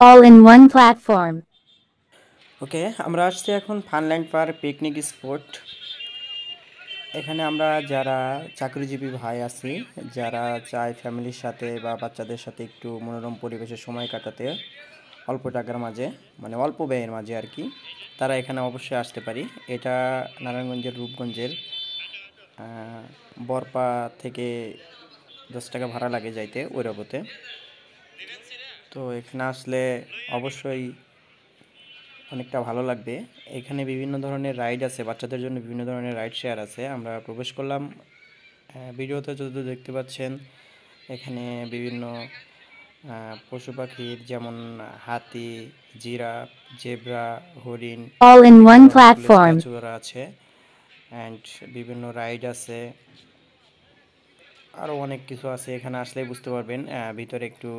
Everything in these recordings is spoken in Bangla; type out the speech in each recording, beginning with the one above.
all in one platform. ওকে, আমরা আসছি এখন ফানল্যান্ড পার্ক পিকনিক স্পট। এখানে আমরা যারা চাকরিজীবী ভাই আছি, যারা চায় ফ্যামিলির সাথে বা বাচ্চাদের সাথে একটু মনোরম পরিবেশে সময় কাটাতে অল্প টাকার মাঝে, মানে অল্প ব্যয়ের মাঝে আর কি, তারা এখানে অবশ্যই আসতে পারি। এটা নারায়ণগঞ্জের রূপগঞ্জের বরপা থেকে 10 টাকা ভাড়া লাগে যাইতে ওইরকমতে। তো এখানে আসলে অবশ্যই অনেকটা ভালো লাগবে। এখানে বিভিন্ন ধরনের রাইড আছে, বাচ্চাদের জন্য বিভিন্ন ধরনের রাইড শেয়ার আছে। আমরা প্রবেশ করলাম। ভিডিওতে যতদূর দেখতে পাচ্ছেন, এখানে বিভিন্ন পশু পাখির যেমন হাতি, জিরাফ, জেব্রা, হরিণ, All in এগুলোর one অনেকগুলো platform. স্ট্যাচু করা আছে। অ্যান্ড বিভিন্ন রাইড আছে, আরও অনেক কিছু আছে। এখানে আসলেই বুঝতে পারবেন। ভিতরে একটু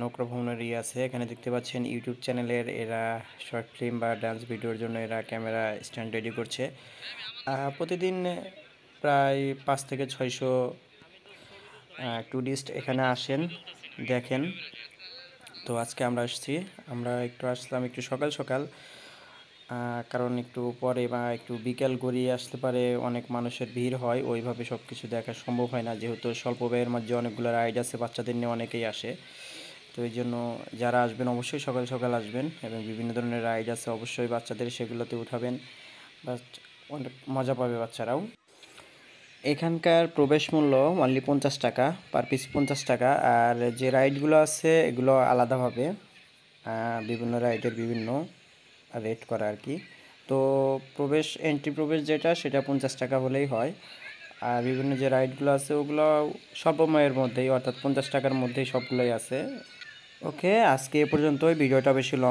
নৌকা ভ্রমণের আছে। এখানে দেখতে পাচ্ছেন ইউটিউব চ্যানেলের এরা শর্ট ফিল্ম বা ডান্স ভিডিওর জন্য এরা ক্যামেরা স্ট্যান্ড রেডি করছে। প্রতিদিন প্রায় 5 থেকে 600 ট্যুরিস্ট এখানে আসেন, দেখেন। তো আজকে আমরা আসছি, আমরা একটু আসলাম একটু সকাল সকাল, কারণ একটু পরে বা একটু বিকেল গড়িয়ে আসতে পারে অনেক মানুষের ভিড় হয়, ওইভাবে সব কিছু দেখা সম্ভব হয় না, যেহেতু স্বল্প ব্যয়ের মধ্যে অনেকগুলো রাইড আছে, বাচ্চাদের নিয়ে অনেকেই আসে। তো এই জন্য যারা আসবেন অবশ্যই সকাল সকাল আসবেন, এবং বিভিন্ন ধরনের রাইড আছে, অবশ্যই বাচ্চাদের সেগুলোতে উঠাবেন, বাট অনেক মজা পাবে বাচ্চারাও। এখানকার প্রবেশ মূল্য অনলি 50 টাকা, পার পিস 50 টাকা। আর যে রাইডগুলো আছে এগুলো আলাদাভাবে, বিভিন্ন রাইডের বিভিন্ন রেট করা আর কি। তো এন্ট্রি প্রবেশ যেটা, সেটা 50 টাকা হলেই হয়। আর বিভিন্ন যে রাইডগুলো আছে ওগুলো স্বল্পময়ের মধ্যেই, অর্থাৎ 50 টাকার মধ্যেই সবগুলোই আছে। ওকে, আজকে এ পর্যন্তই। ভিডিওটা বেশি লং